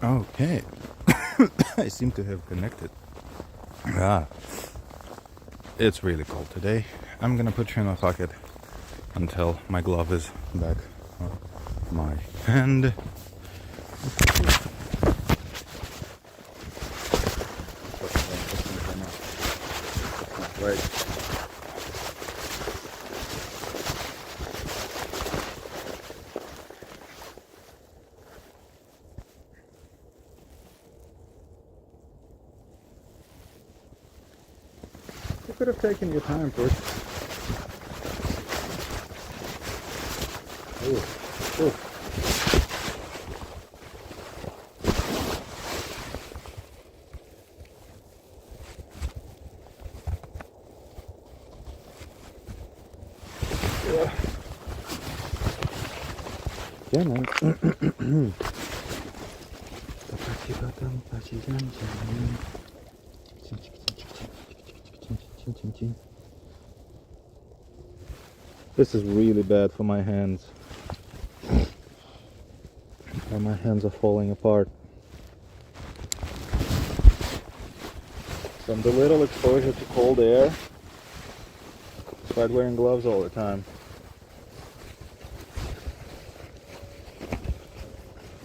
Okay. I seem to have connected. Ah, it's really cold today. I'm gonna put you in my pocket until my glove is back on my hand. Right. You could have taken your time for it. Oh. Yeah, man. This is really bad for my hands. My hands are falling apart. From the little exposure to cold air, despite wearing gloves all the time.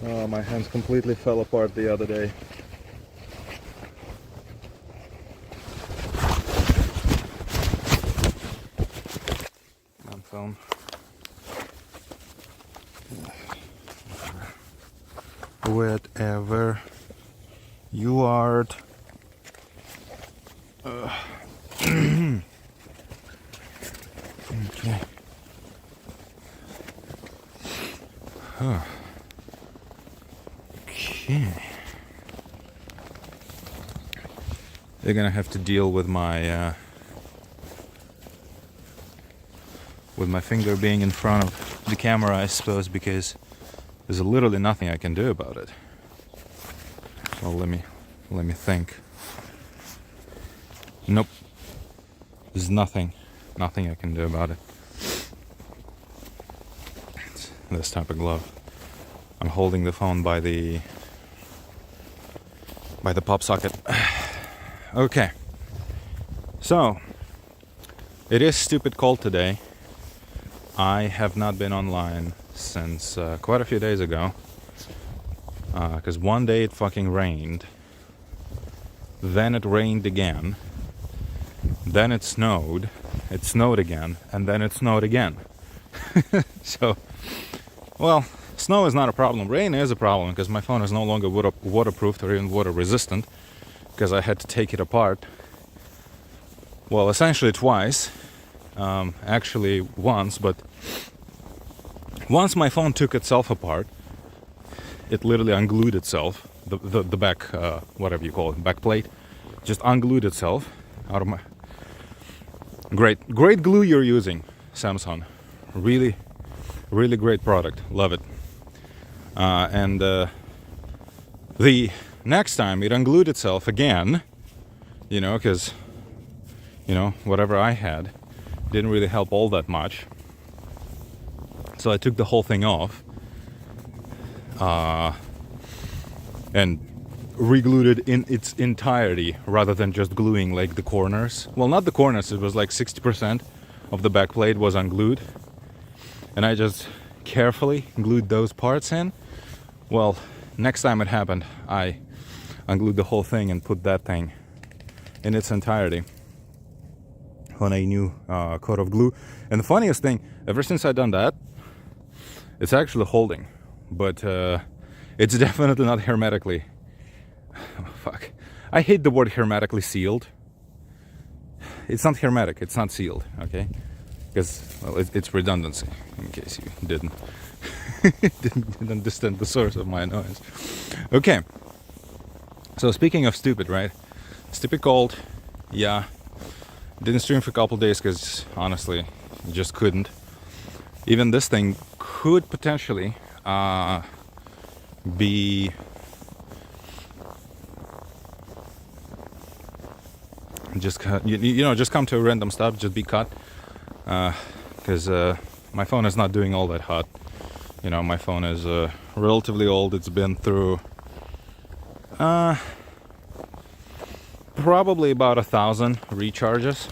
Oh, my hands completely fell apart the other day. On film. Whatever you are. Okay. Huh. Okay. They're gonna have to deal with my finger being in front of the camera, I suppose, because there's literally nothing I can do about it. Well, let me think. Nope. There's nothing I can do about it. It's this type of glove. I'm holding the phone by the pop socket. Okay. So, it is stupid cold today. I have not been online since quite a few days ago. Because one day it fucking rained. Then it rained again. Then it snowed again, and then it snowed again. So, well, snow is not a problem. Rain is a problem because my phone is no longer waterproof or even water resistant because I had to take it apart. Well, essentially twice. Actually once, but once my phone took itself apart, it literally unglued itself. The back, whatever you call it, back plate, just unglued itself out of my... Great glue you're using, Samsung. Really great product. Love it. And the next time it unglued itself again, because, whatever I had didn't really help all that much. So I took the whole thing off and re-glued it in its entirety rather than just gluing like the corners. Well, not the corners, it was like 60% of the back plate was unglued. And I just carefully glued those parts in. Well, next time it happened, I unglued the whole thing and put that thing in its entirety on a new coat of glue. And the funniest thing, ever since I've done that, it's actually holding. But it's definitely not hermetically... Fuck. I hate the word hermetically sealed. It's not hermetic, it's not sealed, okay? Because, well, it's redundancy, in case you didn't understand the source of my annoyance. Okay. So speaking of stupid, right? Stupid cold. Yeah. Didn't stream for a couple days because, honestly, just couldn't. Even this thing could potentially be... just come to a random stop, just be cut, because my phone is not doing all that hot. My phone is relatively old. It's been through Probably about 1,000 recharges.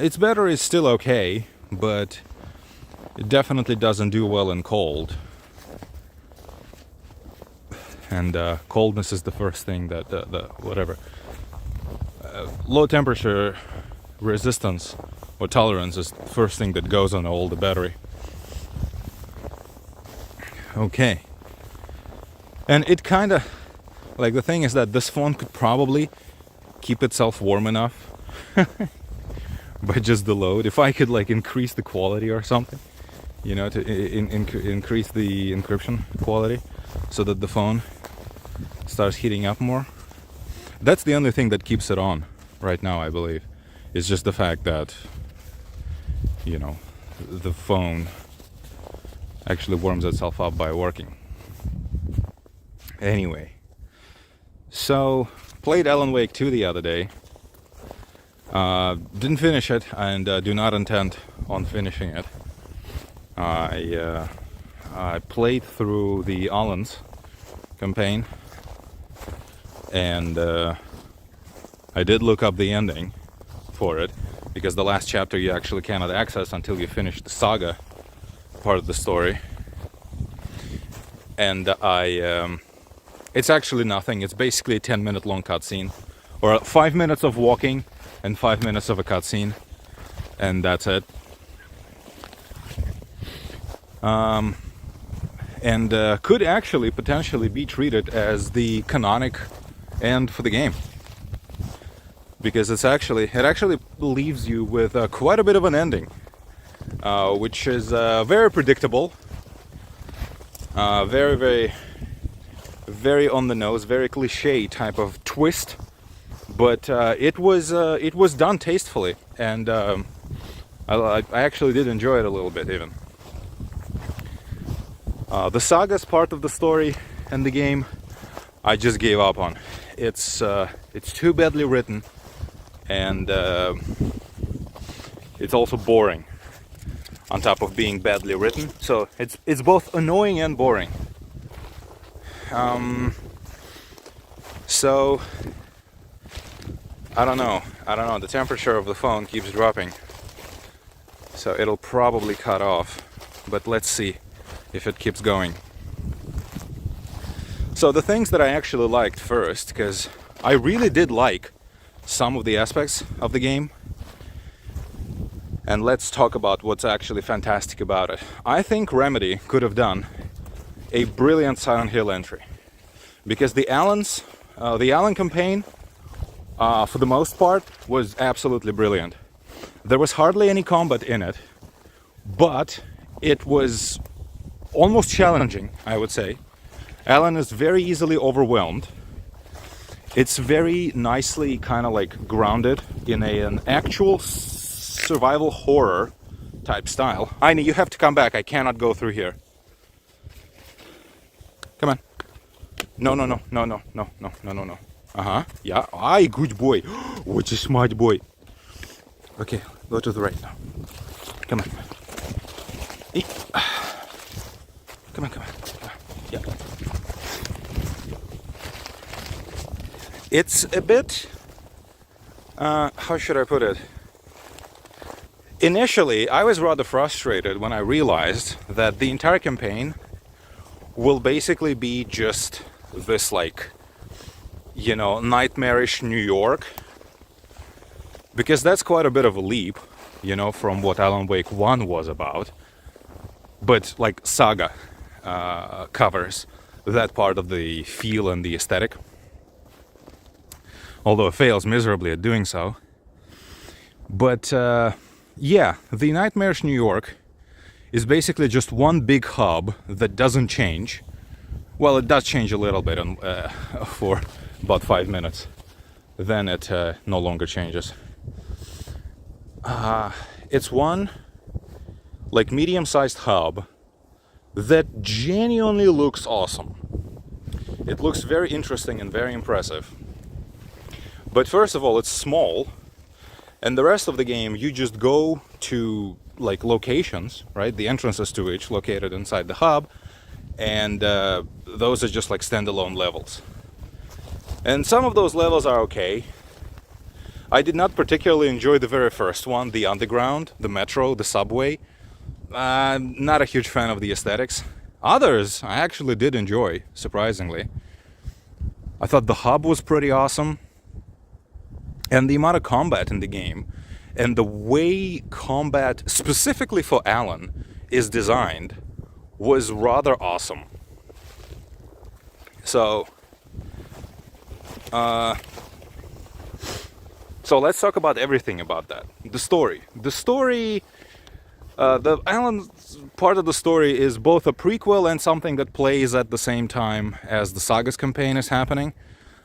Its battery is still okay, but it definitely doesn't do well in cold. And coldness is the first thing that low temperature resistance or tolerance is the first thing that goes on all the battery. Okay. And it kind of, like, the thing is that this phone could probably keep itself warm enough by just the load. If I could, like, increase the quality or something, you know, to increase the encryption quality so that the phone starts heating up more. That's the only thing that keeps it on right now, I believe. It's just the fact that, you know, the phone actually warms itself up by working. Anyway, so played Alan Wake 2 the other day. Didn't finish it, and do not intend on finishing it. I played through the Alan's campaign, and I did look up the ending for it, because the last chapter you actually cannot access until you finish the saga part of the story. And it's actually nothing. It's basically a 10-minute long cutscene, or 5 minutes of walking and 5 minutes of a cutscene, and that's it. And could actually potentially be treated as the canonic end for the game, because it actually leaves you with quite a bit of an ending, which is very predictable, very on the nose, very cliche type of twist, but it was done tastefully, and I actually did enjoy it a little bit even. The saga's part of the story and the game, I just gave up on. It's too badly written, and it's also boring on top of being badly written. So it's both annoying and boring. So I don't know. The temperature of the phone keeps dropping, so it'll probably cut off. But let's see if it keeps going. So the things that I actually liked first, because I really did like some of the aspects of the game, and let's talk about what's actually fantastic about it. I think Remedy could have done a brilliant Silent Hill entry, because the Alan campaign, for the most part, was absolutely brilliant. There was hardly any combat in it, but it was almost challenging, I would say. Alan is very easily overwhelmed. It's very nicely kind of like grounded in an actual survival horror type style. Aine, you have to come back. I cannot go through here. Come on. No. Uh-huh. Yeah. Aye, good boy. What a smart boy. Okay, go to the right now. Come on. Come on. Yeah. It's a bit... how should I put it? Initially, I was rather frustrated when I realized that the entire campaign will basically be just this, like, you know, nightmarish New York. Because that's quite a bit of a leap, you know, from what Alan Wake 1 was about. But, like, Saga covers that part of the feel and the aesthetic. Although it fails miserably at doing so. But, yeah, the nightmarish New York is basically just one big hub that doesn't change. Well, it does change a little bit for about 5 minutes. Then it no longer changes. It's one, like, medium-sized hub that genuinely looks awesome. It looks very interesting and very impressive. But first of all, it's small, and the rest of the game you just go to, like, locations, right? The entrances to which located inside the hub, and those are just like standalone levels. And some of those levels are okay. I did not particularly enjoy the very first one, the underground, the metro, the subway. I'm not a huge fan of the aesthetics. Others I actually did enjoy, surprisingly. I thought the hub was pretty awesome. And the amount of combat in the game, and the way combat, specifically for Alan, is designed, was rather awesome. So let's talk about everything about that. The story. The Alan part of the story is both a prequel and something that plays at the same time as the Saga's campaign is happening.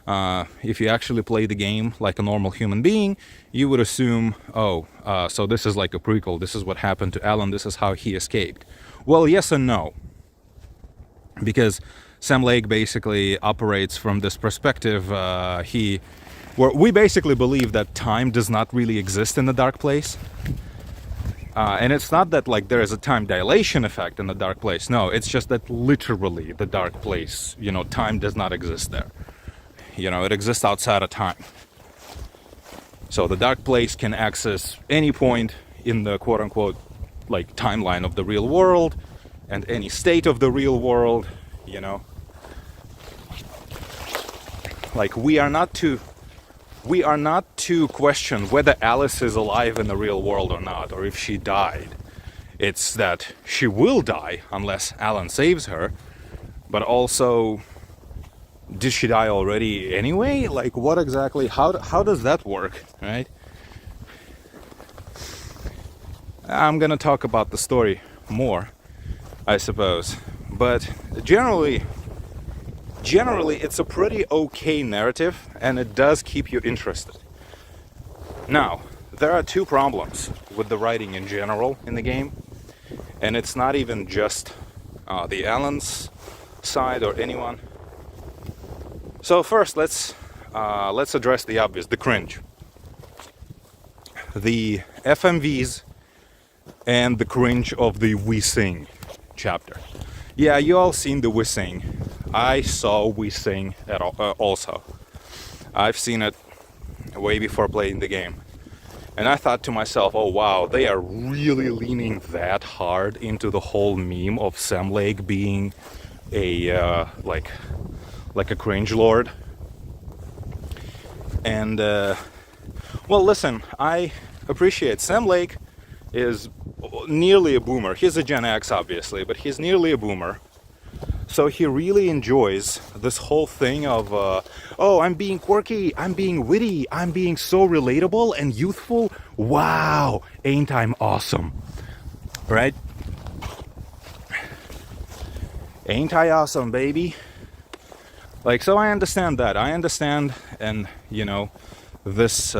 If you actually play the game like a normal human being, you would assume, so this is like a prequel, this is what happened to Alan, this is how he escaped. Well, yes and no. Because Sam Lake basically operates from this perspective, where we basically believe that time does not really exist in the dark place. And it's not that like there is a time dilation effect in the dark place. No, it's just that literally the dark place, time does not exist there. It exists outside of time. So the dark place can access any point in the quote-unquote like timeline of the real world and any state of the real world, Like we are not to question whether Alice is alive in the real world or not, or if she died. It's that she will die unless Alan saves her, but also, did she die already anyway? Like, what exactly, how does that work, right? I'm gonna talk about the story more, I suppose, but generally it's a pretty okay narrative, and it does keep you interested. Now, there are two problems with the writing in general in the game, and it's not even just the Alan's side or anyone. So first, let's address the obvious, the cringe. The FMVs and the cringe of the We Sing chapter. Yeah, you all seen the We Sing. I saw We Sing also. I've seen it way before playing the game. And I thought to myself, oh wow, they are really leaning that hard into the whole meme of Sam Lake being a like a cringe lord. And well, listen, I appreciate Sam Lake is nearly a boomer. He's a Gen X, obviously, but he's nearly a boomer. So he really enjoys this whole thing of, I'm being quirky, I'm being witty, I'm being so relatable and youthful. Wow, ain't I awesome, right? Ain't I awesome, baby? Like, so I understand that. I understand, and, this,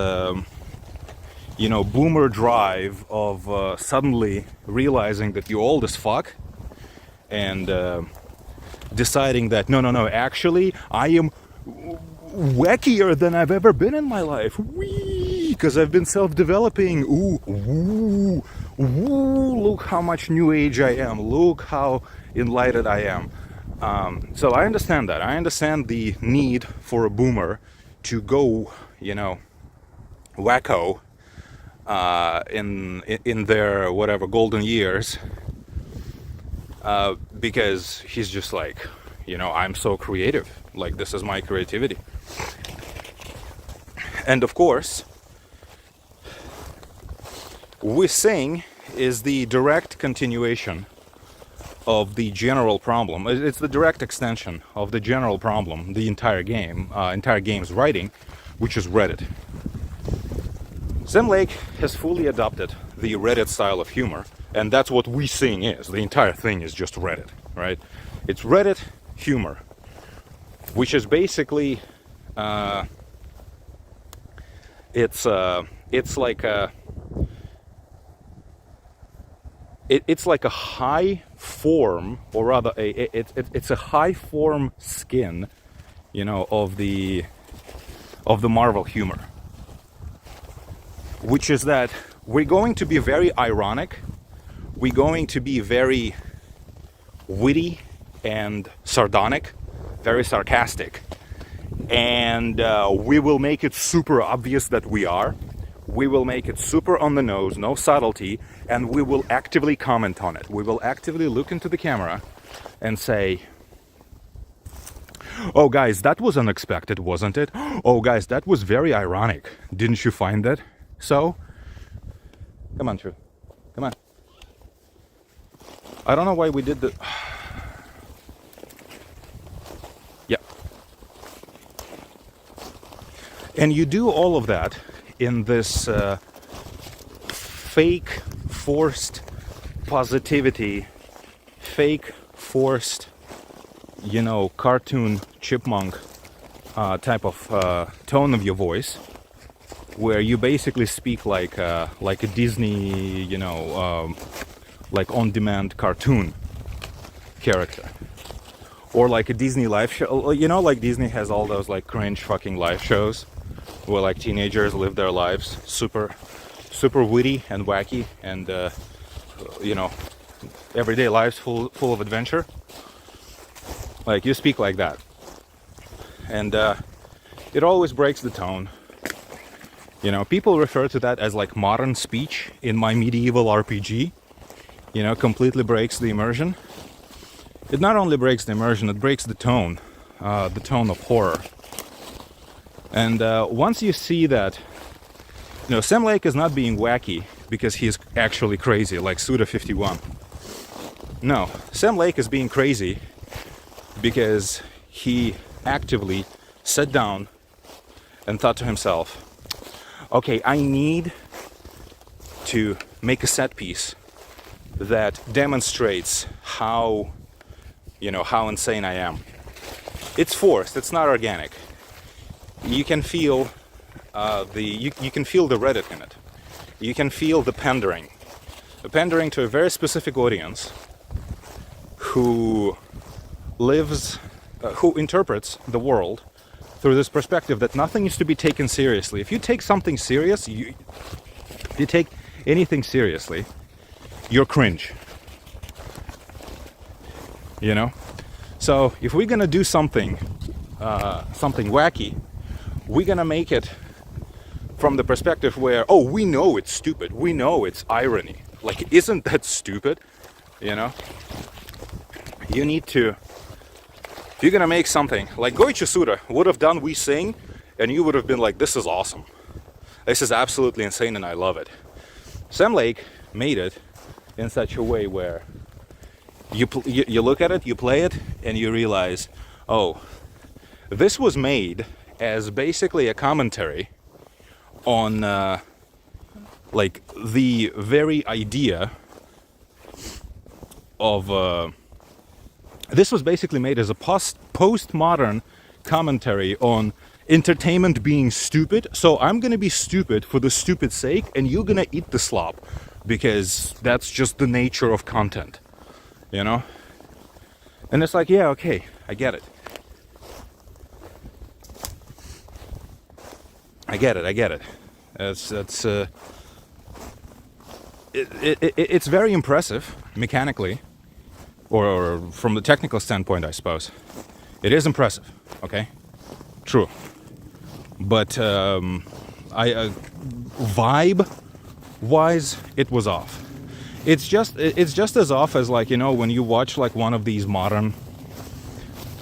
boomer drive of suddenly realizing that you're old as fuck and deciding that, no, actually, I am wackier than I've ever been in my life. Whee! Because I've been self-developing. Ooh, look how much new age I am. Look how enlightened I am. So I understand that. I understand the need for a boomer to go, wacko in their whatever golden years, because he's just like, I'm so creative. Like, this is my creativity. And of course, We Sing is the direct continuation of the general problem. It's the direct extension of the general problem, the entire game's writing, which is Reddit. Sam Lake has fully adopted the Reddit style of humor, and that's what We Sing is. The entire thing is just Reddit, right? It's Reddit humor, which is basically it's like a it's like a high form, or rather it's a high form skin, of the Marvel humor, which is that we're going to be very ironic, we're going to be very witty and sardonic, very sarcastic. And we will make it super obvious that we are. We will make it super on the nose, no subtlety, and we will actively comment on it. We will actively look into the camera and say, oh guys, that was unexpected, wasn't it? Oh guys, that was very ironic. Didn't you find that? So, come on, True. Come on. I don't know why we did the... Yeah. And you do all of that in this fake forced positivity, fake forced, cartoon chipmunk type of tone of your voice, where you basically speak like a Disney, like on-demand cartoon character, or like a Disney live show. Like Disney has all those like cringe fucking live shows where like teenagers live their lives super witty and wacky and everyday lives full of adventure. Like you speak like that, and it always breaks the tone. People refer to that as like modern speech in my medieval RPG. Completely breaks the immersion. It not only breaks the immersion, it breaks the tone of horror. And once you see that, Sam Lake is not being wacky because he's actually crazy, like Suda 51. No, Sam Lake is being crazy because he actively sat down and thought to himself, okay, I need to make a set piece that demonstrates how insane I am. It's forced, it's not organic. You can feel you can feel the Reddit in it. You can feel the pandering to a very specific audience who interprets the world through this perspective that nothing is to be taken seriously. If you take something serious, if you take anything seriously, you're cringe. So if we're gonna do something wacky, we're gonna make it from the perspective where, oh, we know it's stupid, we know it's irony. Like, isn't that stupid? You need to. If you're gonna make something like Goichi Suda would have done We Sing, and you would have been like, this is awesome. This is absolutely insane and I love it. Sam Lake made it in such a way where you look at it, you play it, and you realize, oh, this was made as basically a commentary on like the very idea of this was basically made as a postmodern commentary on entertainment being stupid. So I'm gonna be stupid for the stupid sake, and you're gonna eat the slop because that's just the nature of content, And it's like, yeah, okay, I get it. I get it. It's very impressive mechanically, or from the technical standpoint, I suppose. It is impressive, okay? True. But vibe-wise, it was off. It's just as off as like, when you watch like one of these modern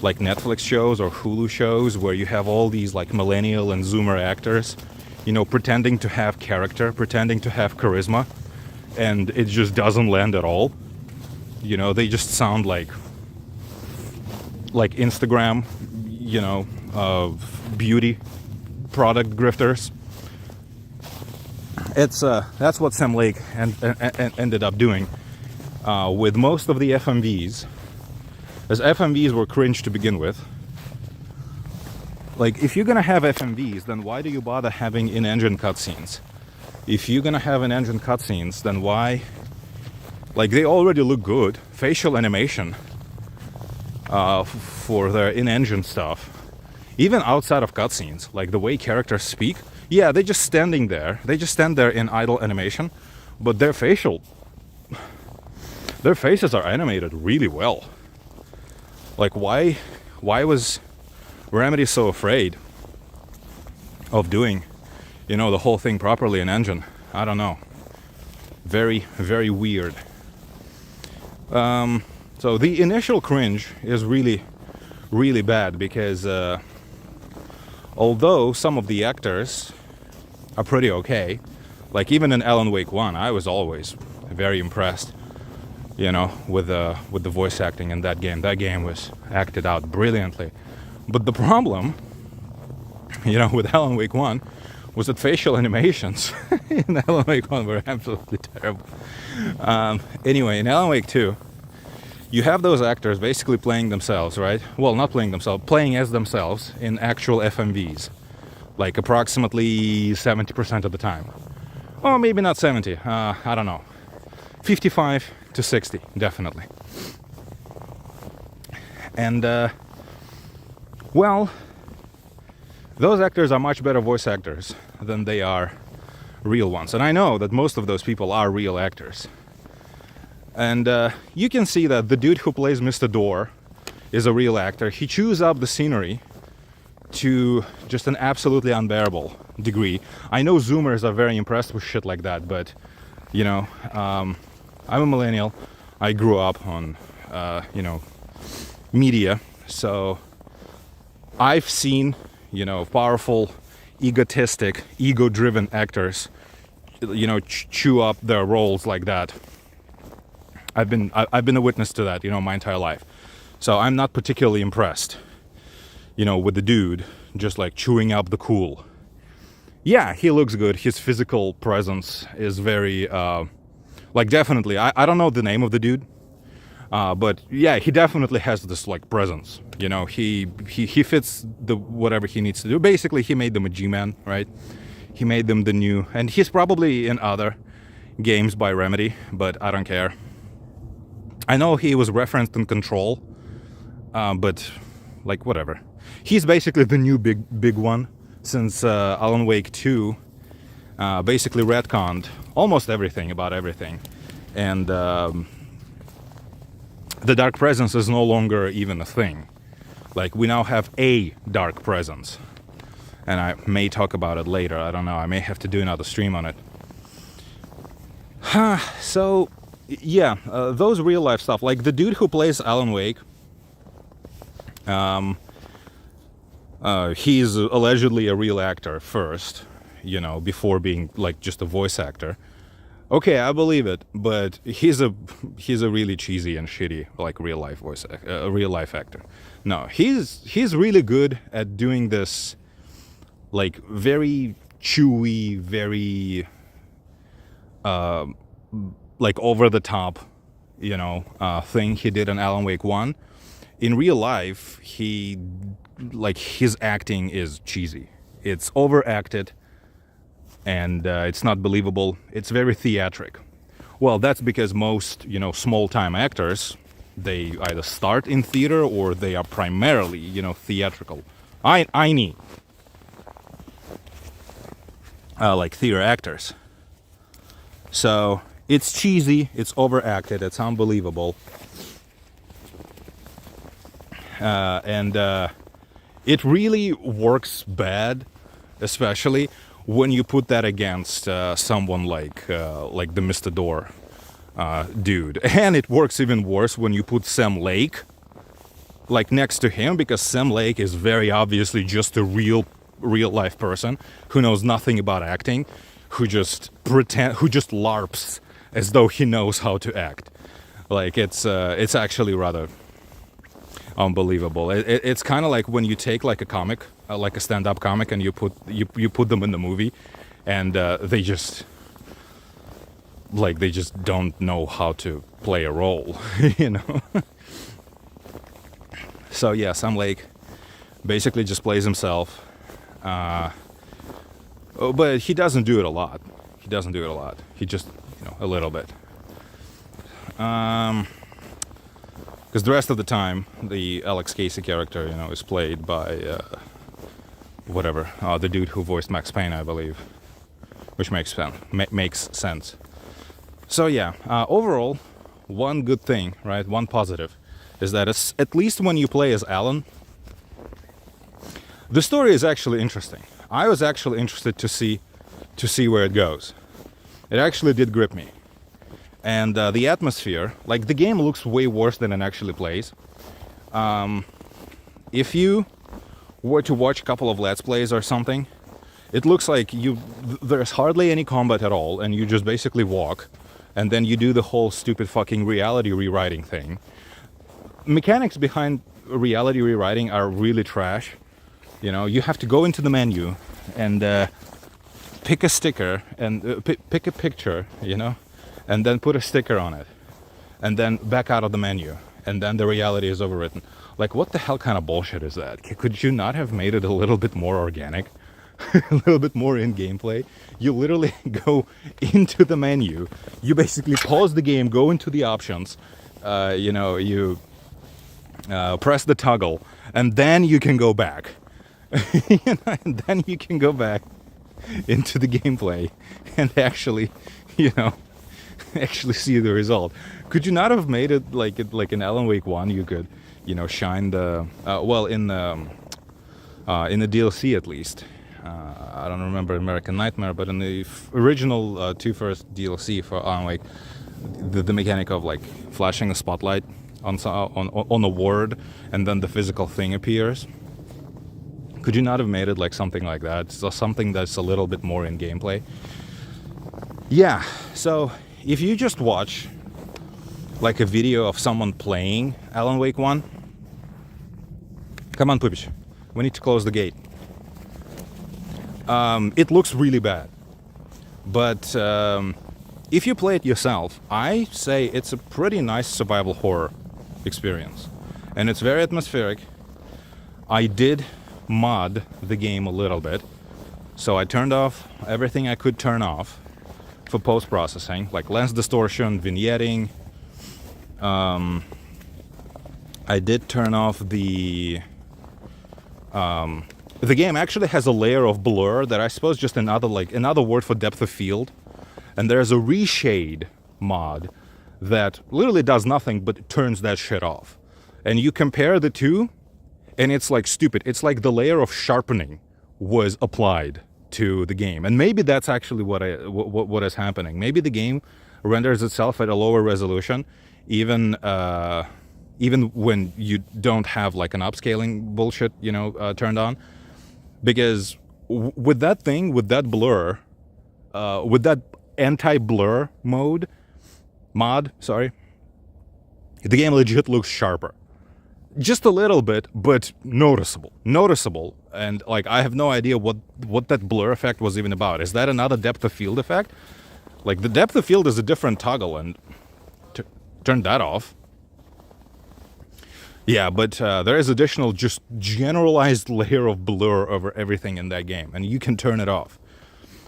like Netflix shows or Hulu shows where you have all these like millennial and zoomer actors, pretending to have character, pretending to have charisma, and it just doesn't land at all. They just sound like Instagram, beauty product grifters. That's what Sam Lake ended up doing with most of the FMVs, as FMVs were cringe to begin with. Like, if you're gonna have FMVs, then why do you bother having in-engine cutscenes? If you're gonna have in-engine cutscenes, then why? Like, they already look good. Facial animation for their in-engine stuff. Even outside of cutscenes, like the way characters speak, yeah, they're just standing there. They just stand there in idle animation, but their faces are animated really well. Like, why was Remedy so afraid of doing, the whole thing properly in engine? I don't know. Very, very weird. So the initial cringe is really, really bad because although some of the actors are pretty okay, like even in Alan Wake 1, I was always very impressed, with the voice acting in that game. That game was acted out brilliantly. But the problem, with Alan Wake 1 was that facial animations in Alan Wake 1 were absolutely terrible. Anyway, in Alan Wake 2, you have those actors basically playing themselves, right? Well, not playing themselves, playing as themselves in actual FMVs, like approximately 70% of the time. Or maybe not 70, I don't know. 55 to 60, definitely. And, well, those actors are much better voice actors than they are real ones. And I know that most of those people are real actors. And you can see that the dude who plays Mr. Door is a real actor. He chews up the scenery to just an absolutely unbearable degree. I know Zoomers are very impressed with shit like that, but, I'm a millennial. I grew up on, media. So I've seen, powerful, egotistic, ego-driven actors, chew up their roles like that. I've been a witness to that, my entire life. So I'm not particularly impressed, with the dude just like chewing up the cool. Yeah, he looks good. His physical presence is very, definitely. I don't know the name of the dude, but yeah, he definitely has this like presence. He fits the whatever he needs to do. Basically, he made them a G-Man, right? He made them the new, and he's probably in other games by Remedy, but I don't care. I know he was referenced in Control, but like whatever. He's basically the new big one since Alan Wake 2 basically retconned almost everything about everything, and the dark presence is no longer even a thing. Like, we now have a dark presence, and I may talk about it later. I don't know. I may have to do another stream on it. So yeah, those real life stuff, like the dude who plays Alan Wake, he's allegedly a real actor first, before being like just a voice actor. Okay, I believe it, but he's a really cheesy and shitty like real life actor. No, he's really good at doing this like very chewy, very like over the top, thing he did in Alan Wake 1. In real life, his acting is cheesy. It's overacted, and it's not believable. It's very theatric. Well, that's because most, small-time actors, they either start in theater or they are primarily, theatrical. I need like theater actors. So it's cheesy, it's overacted, it's unbelievable. And it really works bad, especially when you put that against someone like the Mr. Door dude. And it works even worse when you put Sam Lake like next to him, because Sam Lake is very obviously just a real life person who knows nothing about acting, who just LARPs as though he knows how to act. Like, it's actually rather unbelievable. It's kind of like when you take like a comic, like a stand-up comic, and you put them in the movie, and they just don't know how to play a role, So yeah, Sam Lake basically just plays himself, but he doesn't do it a lot. He just, a little bit. Because the rest of the time, the Alex Casey character, is played by the dude who voiced Max Payne, I believe, which makes sense. So yeah, overall, one good thing, right? One positive is that at least when you play as Alan, the story is actually interesting. I was actually interested to see where it goes. It actually did grip me. And the atmosphere, like the game looks way worse than it actually plays. If you were to watch a couple of Let's Plays or something, it looks like there's hardly any combat at all, and you just basically walk, and then you do the whole stupid fucking reality rewriting thing. Mechanics behind reality rewriting are really trash. You know, you have to go into the menu and pick a sticker and pick a picture, you know, and then put a sticker on it, and then back out of the menu, and then the reality is overwritten. Like, what the hell kind of bullshit is that? Could you not have made it a little bit more organic? A little bit more in gameplay? You literally go into the menu, you basically pause the game, go into the options, you know, you press the toggle, and then you can go back. You know, and then you can go back into the gameplay and actually, you know, actually see the result. Could you not have made it like in Alan Wake 1? You could, you know, shine the well, in the DLC at least. I don't remember American Nightmare, but in the original first DLC for Alan Wake, the mechanic of like flashing a spotlight on a ward and then the physical thing appears. Could you not have made it like something like that? So something that's a little bit more in gameplay. Yeah, so if you just watch like a video of someone playing Alan Wake 1, come on, Pupic, we need to close the gate. It looks really bad, but if you play it yourself, I say it's a pretty nice survival horror experience, and it's very atmospheric. I did mod the game a little bit, so I turned off everything I could turn off for post-processing, like lens distortion, vignetting. I did turn off the game actually has a layer of blur that I suppose just another word for depth of field, and there's a reshade mod that literally does nothing but turns that shit off. And you compare the two, and it's like stupid. It's like the layer of sharpening was applied to the game, and maybe that's actually what is happening. Maybe the game renders itself at a lower resolution, even when you don't have like an upscaling bullshit, you know, turned on, because with that thing, with that blur, with that anti-blur mod, the game legit looks sharper. Just a little bit, but noticeable. And like, I have no idea what that blur effect was even about. Is that another depth of field effect? Like, the depth of field is a different toggle, and turn that off. Yeah, but there is additional just generalized layer of blur over everything in that game, and you can turn it off.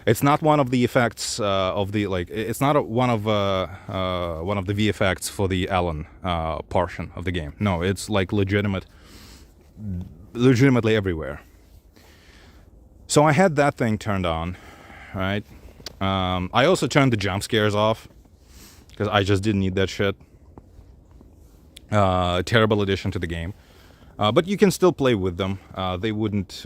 It's not one of the effects of the, like, it's not one of the VFX for the Alan portion of the game. No, it's like legitimately everywhere. So I had that thing turned on, right? I also turned the jump scares off because I just didn't need that shit. Terrible addition to the game, but you can still play with them. They wouldn't.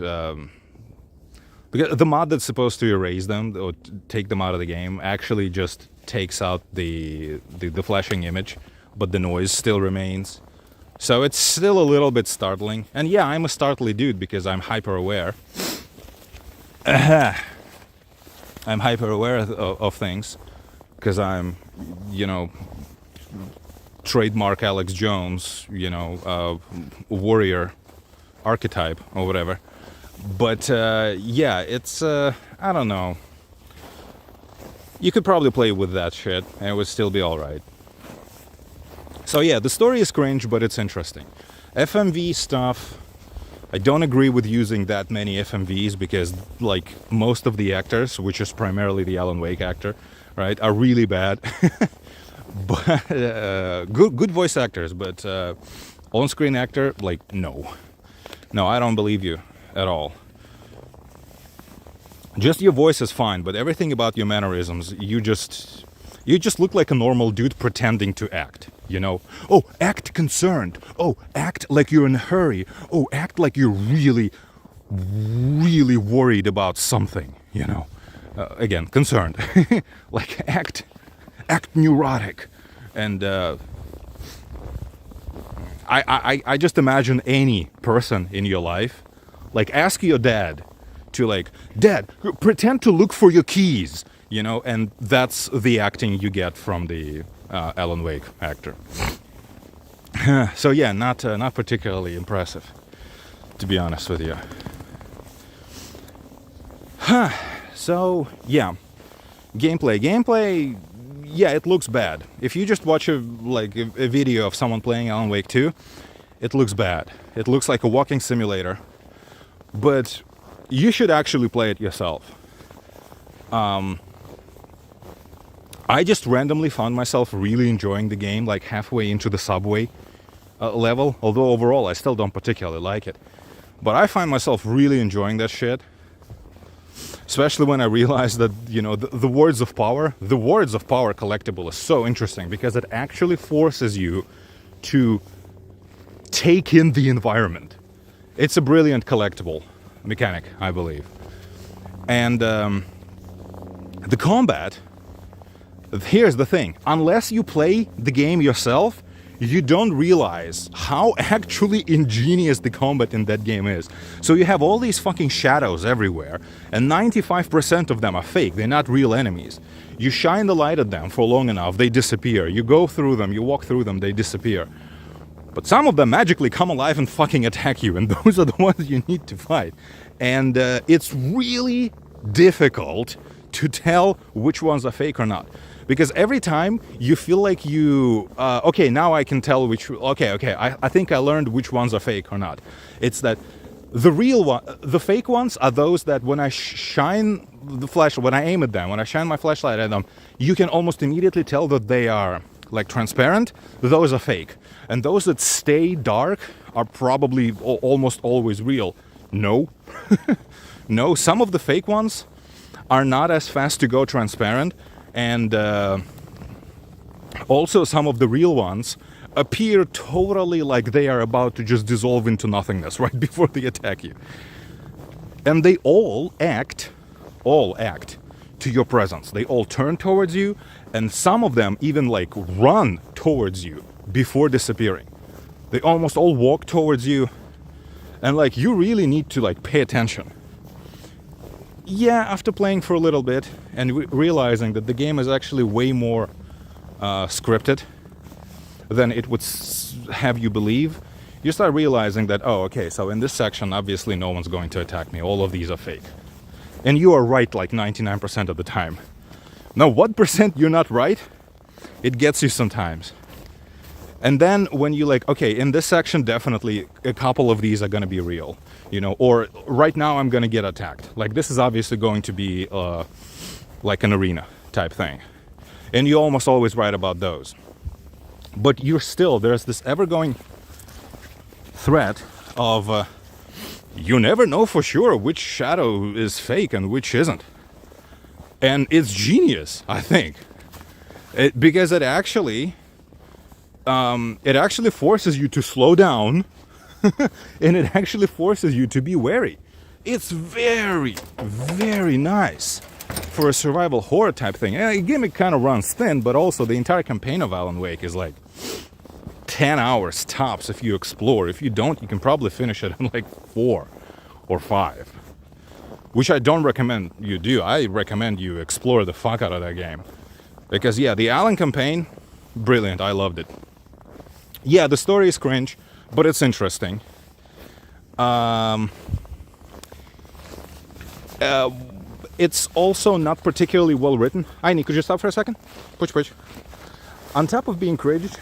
The mod that's supposed to erase them or take them out of the game actually just takes out the flashing image, but the noise still remains. So it's still a little bit startling. And yeah, I'm a startly dude because I'm hyper aware. I'm hyper aware of things because I'm, you know, trademark Alex Jones, you know, warrior archetype or whatever. But yeah, it's I don't know. You could probably play with that shit and it would still be alright. So yeah, the story is cringe, but it's interesting. FMV stuff, I don't agree with using that many FMVs because, like, most of the actors, which is primarily the Alan Wake actor, right, are really bad. But good voice actors, but on-screen actor, like, no, I don't believe you at all. Just your voice is fine, but everything about your mannerisms, you You just look like a normal dude pretending to act, you know? Oh, act concerned. Oh, act like you're in a hurry. Oh, act like you're really, really worried about something, you know? Again, concerned. Like act neurotic. And I just imagine any person in your life, like ask your dad to like, Dad, pretend to look for your keys, you know, and that's the acting you get from the Alan Wake actor. So yeah, not particularly impressive, to be honest with you. So yeah, gameplay. Yeah, it looks bad. If you just watch a video of someone playing Alan Wake 2, it looks bad. It looks like a walking simulator. But you should actually play it yourself. I just randomly found myself really enjoying the game, like halfway into the subway level. Although overall, I still don't particularly like it. But I find myself really enjoying that shit. Especially when I realized that, you know, the Words of Power collectible is so interesting because it actually forces you to take in the environment. It's a brilliant collectible mechanic, I believe. And the combat, here's the thing. Unless you play the game yourself, you don't realize how actually ingenious the combat in that game is. So you have all these fucking shadows everywhere, and 95% of them are fake. They're not real enemies. You shine the light at them for long enough, they disappear. You go through them, you walk through them, they disappear. But some of them magically come alive and fucking attack you, and those are the ones you need to fight. And it's really difficult to tell which ones are fake or not. Because every time you feel like you, okay, now I can tell which, I think I learned which ones are fake or not. It's that the fake ones are those that when I shine the flashlight, when I aim at them, when I shine my flashlight at them, you can almost immediately tell that they are like transparent. Those are fake. And those that stay dark are probably almost always real. No. No, some of the fake ones are not as fast to go transparent. And also some of the real ones appear totally like they are about to just dissolve into nothingness right before they attack you. And they all act to your presence. They all turn towards you, and some of them even like run towards you before disappearing. They almost all walk towards you, and like you really need to like pay attention. Yeah, after playing for a little bit and realizing that the game is actually way more scripted than it would have you believe, you start realizing that, oh, okay, so in this section, obviously no one's going to attack me. All of these are fake. And you are right like 99% of the time. Now, what percent you're not right, it gets you sometimes. And then when you like, okay, in this section, definitely a couple of these are going to be real, you know, or right now I'm going to get attacked. Like this is obviously going to be like an arena type thing. And you're almost always right about those. But there's this ever-going threat of you never know for sure which shadow is fake and which isn't. And it's genius, I think. Because it actually forces you to slow down and it actually forces you to be wary. It's very, very nice for a survival horror type thing. And the gimmick kind of runs thin, but also the entire campaign of Alan Wake is like 10 hours tops if you explore. If you don't, you can probably finish it in like 4 or 5. Which I don't recommend you do. I recommend you explore the fuck out of that game. Because yeah, the Alan campaign, brilliant. I loved it. Yeah, the story is cringe, but it's interesting. It's also not particularly well written. Aini, could you stop for a second? Push. On top of being cringe,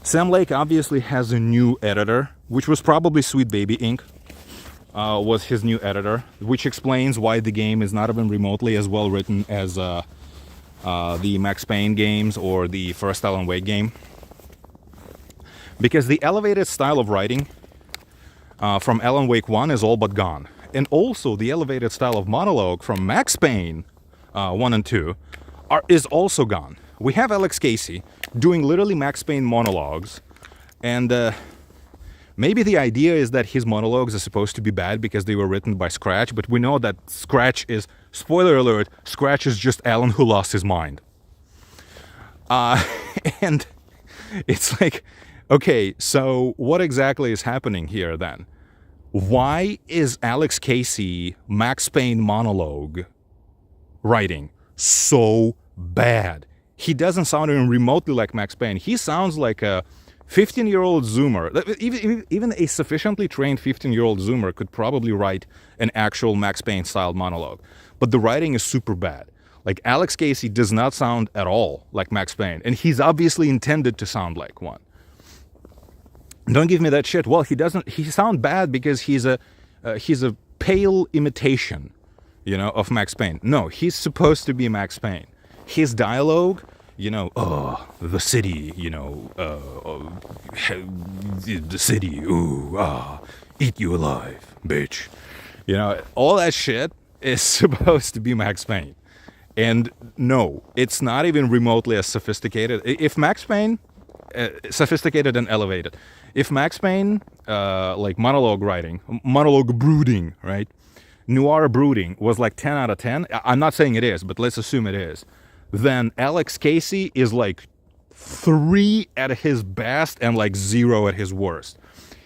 Sam Lake obviously has a new editor, which was probably Sweet Baby Inc. Was his new editor, which explains why the game is not even remotely as well written as the Max Payne games or the first Alan Wake game. Because the elevated style of writing from Alan Wake 1 is all but gone. And also the elevated style of monologue from Max Payne 1 and 2 is also gone. We have Alex Casey doing literally Max Payne monologues, and maybe the idea is that his monologues are supposed to be bad because they were written by Scratch, but we know that Scratch is, spoiler alert, Scratch is just Alan who lost his mind. And it's like, okay, so what exactly is happening here then? Why is Alex Casey Max Payne monologue writing so bad? He doesn't sound even remotely like Max Payne. He sounds like a 15-year-old Zoomer. Even a sufficiently trained 15-year-old Zoomer could probably write an actual Max Payne-style monologue. But the writing is super bad. Like, Alex Casey does not sound at all like Max Payne, and he's obviously intended to sound like one. Don't give me that shit. Well, he doesn't. He sounds bad because he's a pale imitation, of Max Payne. No, he's supposed to be Max Payne. His dialogue, the city, the city, eat you alive, bitch. All that shit is supposed to be Max Payne. And no, it's not even remotely as sophisticated. If Max Payne, sophisticated and elevated, if Max Payne, like monologue writing, monologue brooding, right? Noir brooding was like 10 out of 10. I'm not saying it is, but let's assume it is. Then Alex Casey is like 3 at his best and like 0 at his worst.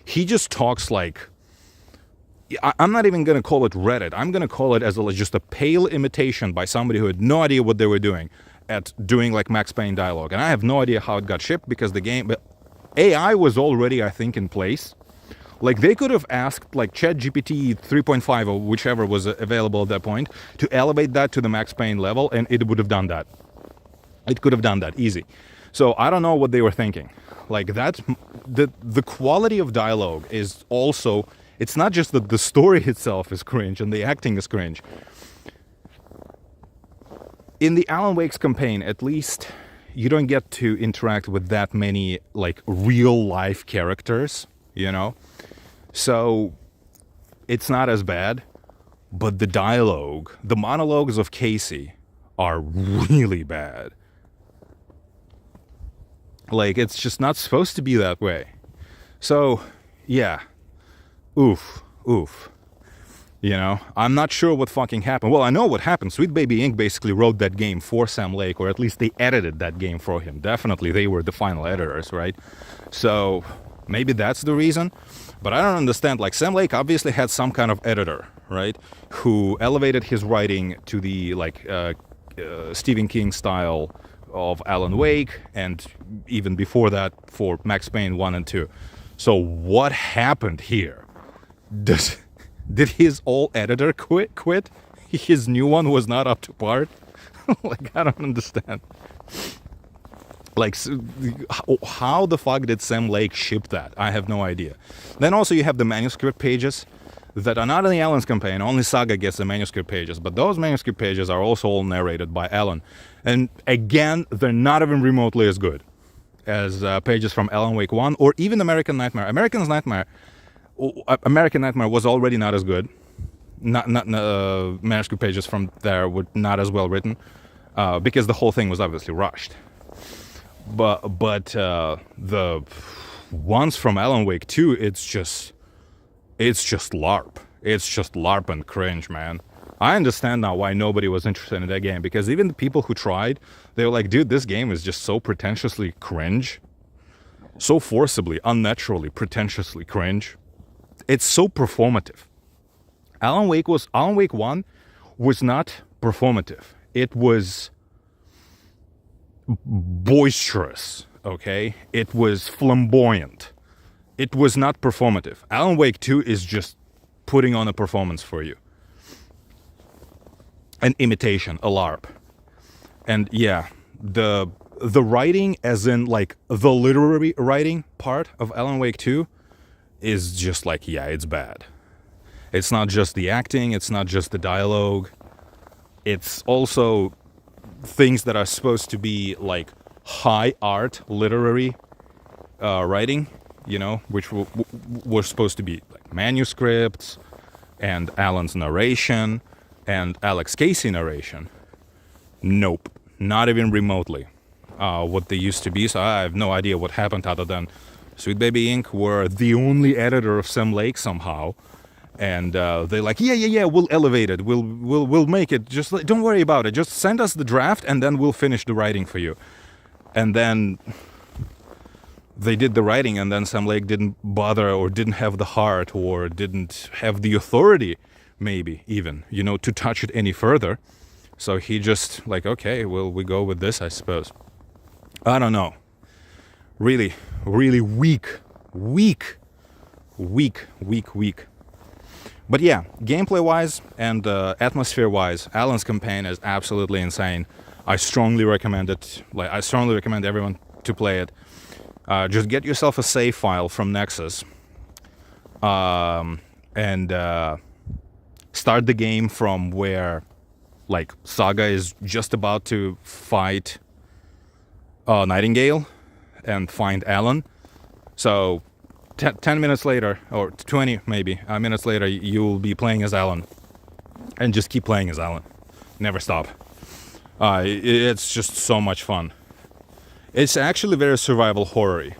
He just talks like, I'm not even going to call it Reddit. I'm going to call it as just a pale imitation by somebody who had no idea what they were doing at doing like Max Payne dialogue. And I have no idea how it got shipped because the game, but AI was already, I think, in place. Like, they could have asked like ChatGPT 3.5 or whichever was available at that point to elevate that to the Max Payne level, and it would have done that. It could have done that easy. So I don't know what they were thinking. Like, that's the quality of dialogue is also, it's not just that the story itself is cringe and the acting is cringe. In the Alan Wake's campaign, at least, you don't get to interact with that many like real life characters, So it's not as bad, but the dialogue, the monologues of Casey are really bad. Like, it's just not supposed to be that way. So, yeah. Oof. I'm not sure what fucking happened. Well, I know what happened. Sweet Baby Inc. basically wrote that game for Sam Lake, or at least they edited that game for him. Definitely, they were the final editors, right? So, maybe that's the reason. But I don't understand. Like, Sam Lake obviously had some kind of editor, right? Who elevated his writing to the, Stephen King style of Alan Wake, and even before that for Max Payne 1 and 2. So what happened here? Did his old editor quit? His new one was not up to par? Like, I don't understand. Like, how the fuck did Sam Lake ship that? I have no idea. Then also you have the manuscript pages that are not in the Alan's campaign. Only Saga gets the manuscript pages. But those manuscript pages are also all narrated by Alan. And again, they're not even remotely as good as pages from Alan Wake 1 or even American Nightmare. American Nightmare was already not as good. Manuscript pages from there were not as well written because the whole thing was obviously rushed. But the ones from Alan Wake 2, it's just LARP. It's just LARP and cringe, man. I understand now why nobody was interested in that game, because even the people who tried, they were like, dude, this game is just so pretentiously cringe. So forcibly, unnaturally, pretentiously cringe. It's so performative. Alan Wake 1 was not performative. It was boisterous, okay? It was flamboyant. It was not performative. Alan Wake 2 is just putting on a performance for you. An imitation, a LARP. And yeah, the writing, as in like the literary writing part of Alan Wake 2 is just like, yeah, it's bad. It's not just the acting, it's not just the dialogue. It's also things that are supposed to be like high art literary writing, which were supposed to be like manuscripts and Alan's narration and Alex Casey narration. Nope. not even remotely what they used to be. So I have no idea what happened other than Sweet Baby Inc. were the only editor of Sam Lake somehow. And they're like, yeah, we'll elevate it. We'll make it. Just don't worry about it. Just send us the draft, and then we'll finish the writing for you. And then they did the writing, and then Sam Lake didn't bother, or didn't have the heart, or didn't have the authority, maybe even, to touch it any further. So he just like, okay, well, we go with this, I suppose. I don't know. Really, really weak. But yeah, gameplay-wise and atmosphere-wise, Alan's campaign is absolutely insane. I strongly recommend it. I strongly recommend everyone to play it. Just get yourself a save file from Nexus, and start the game from where, Saga is just about to fight Nightingale and find Alan. So 10 minutes later, or 20 maybe minutes later, you'll be playing as Alan. And just keep playing as Alan. Never stop. It's just so much fun. It's actually very survival horror-y.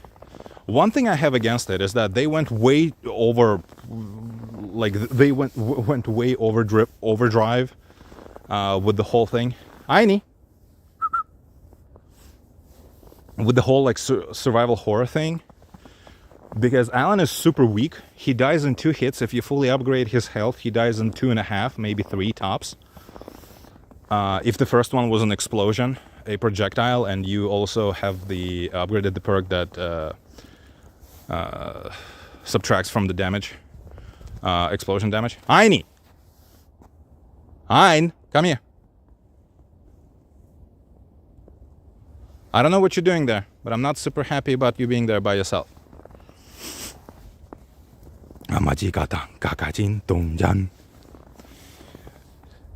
One thing I have against it is that they went way over... they went way overdrive with the whole thing. Aini! With the whole survival horror thing. Because Alan is super weak. He dies in 2 hits. If you fully upgrade his health, he dies in 2.5, maybe 3 tops. If the first one was an explosion, a projectile, and you also have upgraded the perk that subtracts from the damage, explosion damage. Aini! Ein, come here. I don't know what you're doing there, but I'm not super happy about you being there by yourself.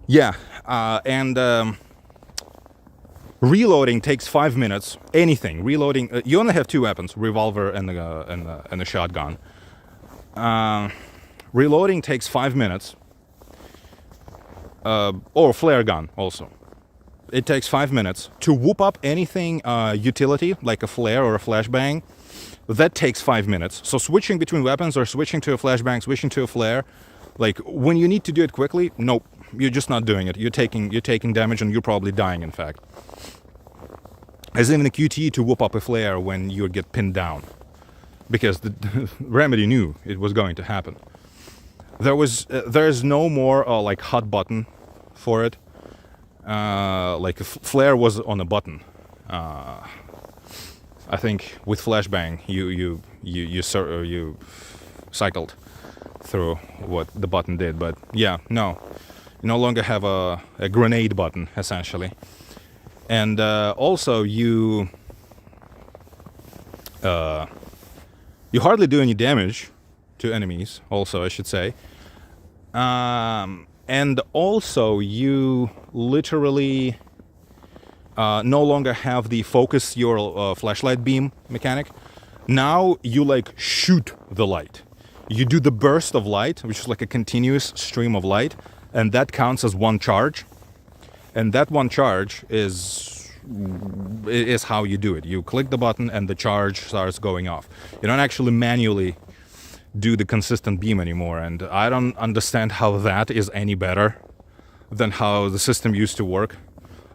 Yeah, and reloading takes 5 minutes. Anything reloading. You only have 2 weapons: revolver and a shotgun. Reloading takes 5 minutes. Or flare gun also. It takes 5 minutes to whoop up anything utility like a flare or a flashbang. That takes 5 minutes. So switching between weapons, or switching to a flashbang, switching to a flare, when you need to do it quickly, nope, you're just not doing it. You're taking damage, and you're probably dying, in fact. As in a QTE to whoop up a flare when you get pinned down, because the Remedy knew it was going to happen. There's no more hot button for it. Flare was on a button. I think with flashbang you cycled through what the button did, but yeah, no, you no longer have a grenade button essentially, and also you hardly do any damage to enemies. Also, I should say, and also you literally. No longer have the focus your flashlight beam mechanic. Now you shoot the light. You do the burst of light, which is a continuous stream of light, and that counts as 1 charge. And that 1 charge is how you do it. You click the button and the charge starts going off. You don't actually manually do the consistent beam anymore, and I don't understand how that is any better than how the system used to work.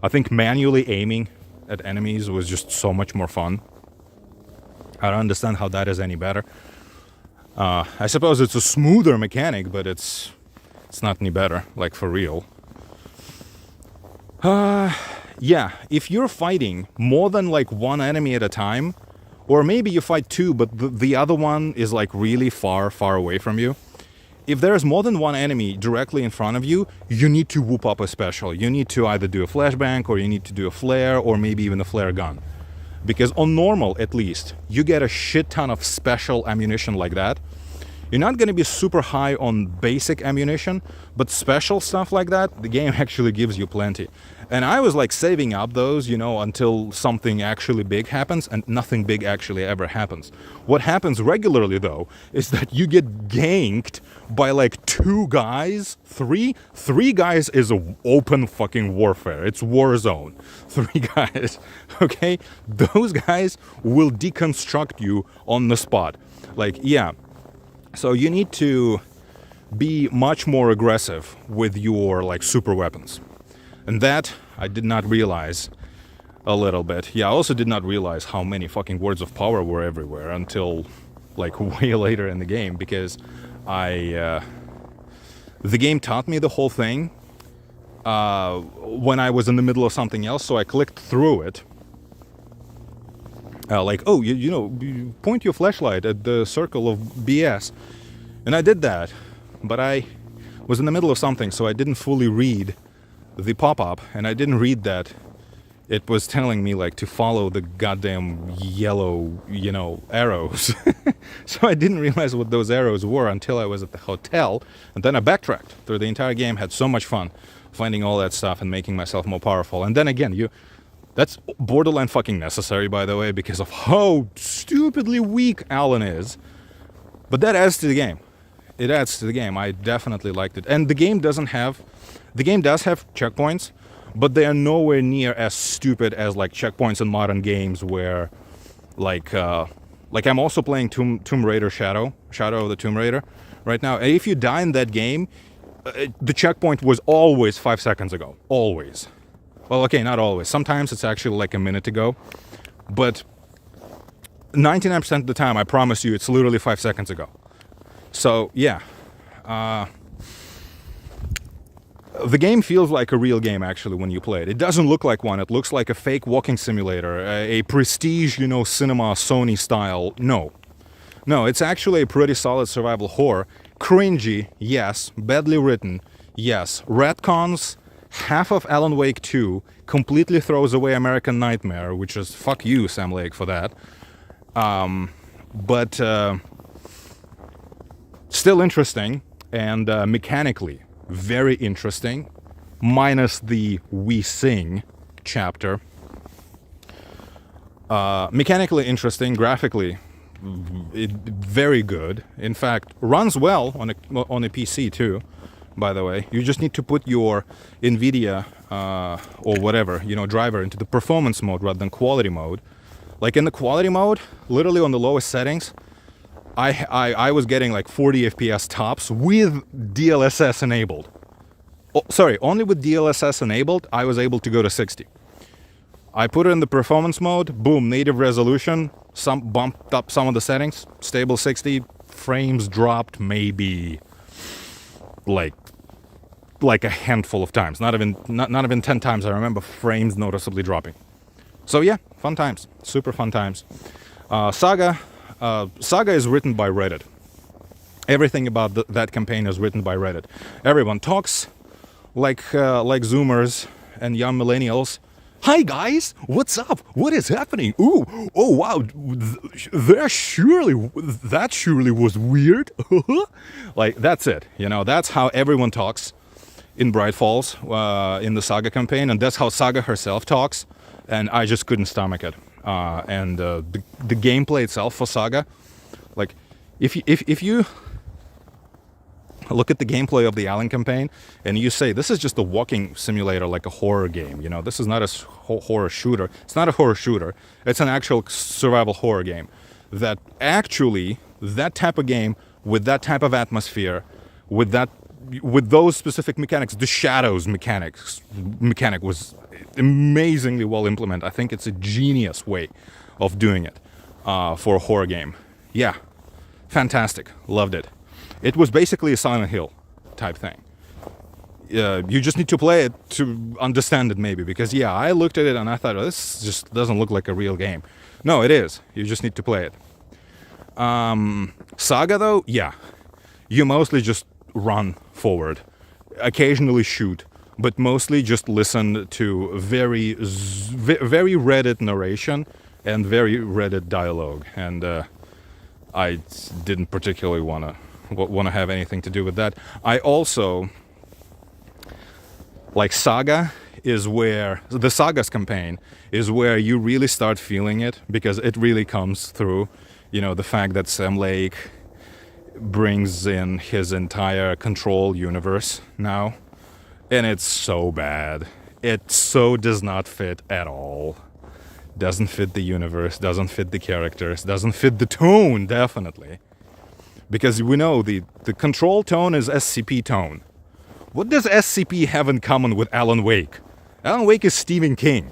I think manually aiming at enemies was just so much more fun. I don't understand how that is any better. I suppose it's a smoother mechanic, but it's not any better, for real. Yeah, if you're fighting more than 1 enemy at a time, or maybe you fight 2, but the other one is really far away from you. If there's more than 1 enemy directly in front of you, you need to whoop up a special. You need to either do a flashbang, or you need to do a flare, or maybe even a flare gun. Because on normal, at least, you get a shit ton of special ammunition like that. You're not going to be super high on basic ammunition, but special stuff like that, the game actually gives you plenty. And I was like saving up those, until something actually big happens, and nothing big actually ever happens. What happens regularly, though, is that you get ganked by like 2 guys, 3 guys is a open fucking warfare. It's war zone. 3 guys, okay? Those guys will deconstruct you on the spot. Like, yeah. So you need to be much more aggressive with your like super weapons. And that I did not realize a little bit. Yeah, I also did not realize how many fucking words of power were everywhere until like way later in the game, because the game taught me the whole thing when I was in the middle of something else, so I clicked through it. Like, oh, you point your flashlight at the circle of BS. And I did that, but I was in the middle of something, so I didn't fully read the pop-up, and I didn't read that it was telling me like to follow the goddamn yellow, arrows. So I didn't realize what those arrows were until I was at the hotel, and then I backtracked through the entire game, had so much fun finding all that stuff and making myself more powerful. And then again, that's borderline fucking necessary, by the way, because of how stupidly weak Alan is. But that adds to the game. It adds to the game. I definitely liked it. And the game does have checkpoints, but they are nowhere near as stupid as like checkpoints in modern games where like I'm also playing Tomb Raider Shadow of the Tomb Raider right now. And if you die in that game, the checkpoint was always 5 seconds ago. Always. Well, okay, not always. Sometimes it's actually like a minute ago. But 99% of the time, I promise you, it's literally 5 seconds ago. So, yeah. The game feels like a real game, actually, when you play it. It doesn't look like one. It looks like a fake walking simulator, a prestige, cinema, Sony style. No, it's actually a pretty solid survival horror. Cringy, yes. Badly written, yes. Retcons, half of Alan Wake 2, completely throws away American Nightmare, which is fuck you, Sam Lake, for that. But still interesting, and mechanically very interesting, minus the We Sing chapter. Mechanically interesting, graphically very good. In fact, runs well on a PC too, by the way. You just need to put your NVIDIA or whatever, driver into the performance mode rather than quality mode. Like in the quality mode, literally on the lowest settings, I was getting like 40 FPS tops with DLSS enabled. Oh, sorry, only with DLSS enabled, I was able to go to 60. I put it in the performance mode, boom, native resolution, bumped up some of the settings, stable 60, frames dropped maybe like a handful of times, not even 10 times. I remember frames noticeably dropping. So yeah, fun times, super fun times. Saga is written by Reddit. Everything about that campaign is written by Reddit. Everyone talks like Zoomers and young millennials. Hi guys, what's up? What is happening? Ooh, oh wow, that surely was weird. Like that's it, that's how everyone talks in Bright Falls in the Saga campaign, and that's how Saga herself talks. And I just couldn't stomach it. And the gameplay itself for Saga, like if you look at the gameplay of the Allen campaign and you say this is just a walking simulator, like a horror game, this is not a horror shooter. It's not a horror shooter. It's an actual survival horror game. That actually, that type of game with that type of atmosphere, with those specific mechanics, the shadows mechanic was amazingly well implemented. I think it's a genius way of doing it for a horror game. Yeah, fantastic. Loved it. It was basically a Silent Hill type thing. You just need to play it to understand it, maybe, because yeah, I looked at it and I thought, oh, this just doesn't look like a real game. No, it is. You just need to play it. Saga, though, yeah, you mostly just run forward, occasionally shoot, but mostly just listen to very Reddit narration and very Reddit dialogue. And I didn't particularly want to have anything to do with that. I also, like Saga is where the Saga's campaign is where you really start feeling it, because it really comes through. You know, the fact that Sam Lake brings in his entire Control universe now, and it's so bad. It so does not fit at all. Doesn't fit the universe, doesn't fit the characters, doesn't fit the tone, definitely. Because we know the Control tone is SCP tone. What does SCP have in common with Alan Wake? Alan Wake is Stephen King.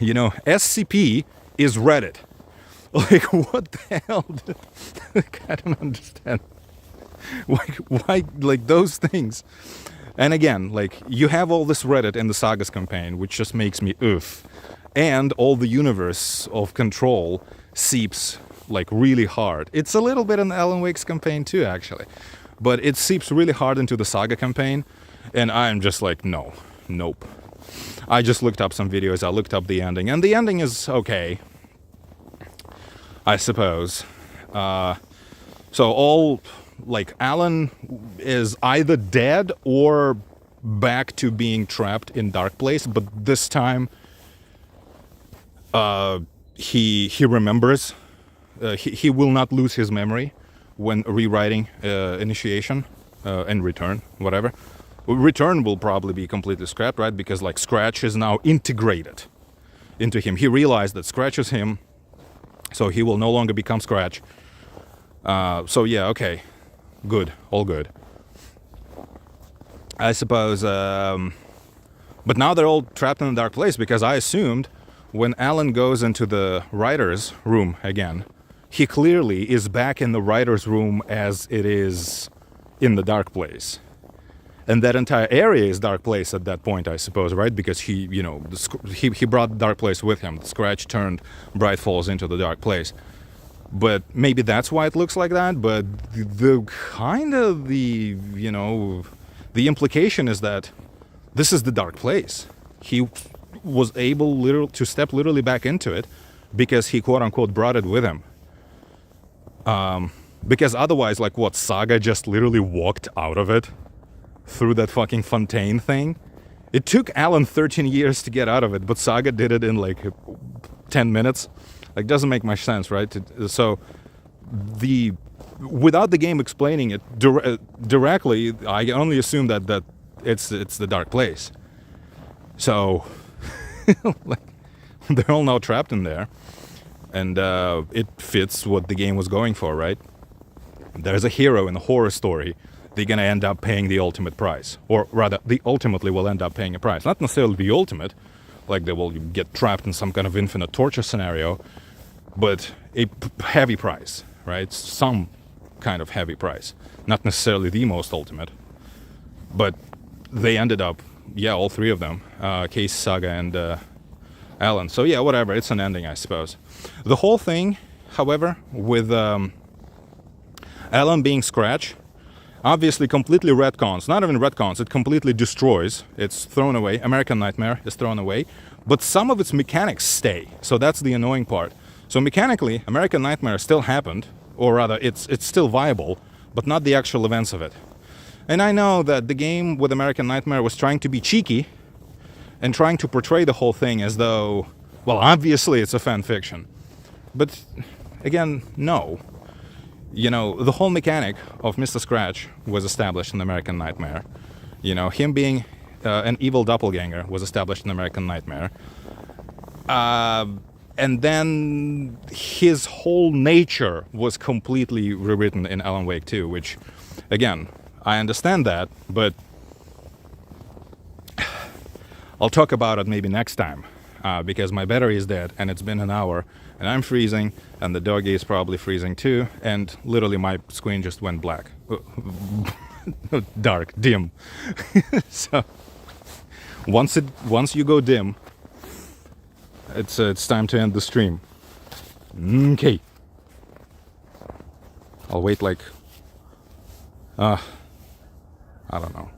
You know, SCP is Reddit. Like, what the hell? I don't understand. Why, like, those things? And again, like, you have all this Reddit in the Saga's campaign, which just makes me oof. And all the universe of Control seeps, like, really hard. It's a little bit in Alan Wake's campaign too, actually. But it seeps really hard into the Saga campaign, and I'm just like, no, nope. I just looked up some videos, I looked up the ending, and the ending is okay, I suppose. So all, like, Alan is either dead or back to being trapped in Dark Place, but this time he remembers. He will not lose his memory when rewriting Initiation and Return, whatever. Return will probably be completely scrapped, right? Because, like, Scratch is now integrated into him. He realized that Scratch is him, so he will no longer become Scratch. So yeah, okay, good, all good. I suppose, but now they're all trapped in a dark place, because I assumed when Alan goes into the writer's room again, he clearly is back in the writer's room as it is in the dark place. And that entire area is dark place at that point, I suppose, right? Because he, you know, he brought the dark place with him. The Scratch turned Bright Falls into the dark place. But maybe that's why it looks like that. But the kind of the, you know, the implication is that this is the dark place. He was able to step literally back into it because he, quote unquote, brought it with him. Because otherwise, like, what, Saga just literally walked out of it through that fucking fontaine thing? It took Alan 13 years to get out of it, but Saga did it in like 10 minutes. Like, doesn't make much sense, right? So without the game explaining it directly, I only assume that it's the dark place. So like, they're all now trapped in there, and it fits what the game was going for, right? There's a hero in a horror story. They're gonna end up paying the ultimate price, or rather, they ultimately will end up paying a price. Not necessarily the ultimate, like they will get trapped in some kind of infinite torture scenario, but a heavy price, right? Some kind of heavy price. Not necessarily the most ultimate, but they ended up, yeah, all three of them, Case, Saga, and Alan. So yeah, whatever, it's an ending, I suppose. The whole thing, however, with Alan being Scratch, obviously completely retcons. Not even retcons, it completely destroys. It's thrown away. American Nightmare is thrown away. But some of its mechanics stay. So that's the annoying part. So mechanically, American Nightmare still happened. Or rather, it's still viable, but not the actual events of it. And I know that the game with American Nightmare was trying to be cheeky and trying to portray the whole thing as though, well, obviously it's a fan fiction. But again, no. You know, the whole mechanic of Mr. Scratch was established in American Nightmare. You know, him being an evil doppelganger was established in American Nightmare. And then his whole nature was completely rewritten in Alan Wake 2, which, again, I understand that, but I'll talk about it maybe next time, because my battery is dead, and it's been an hour, and I'm freezing, and the doggy is probably freezing too, and literally my screen just went black. Dark, dim. So, once you go dim, it's time to end the stream. Okay. I'll wait like, I don't know,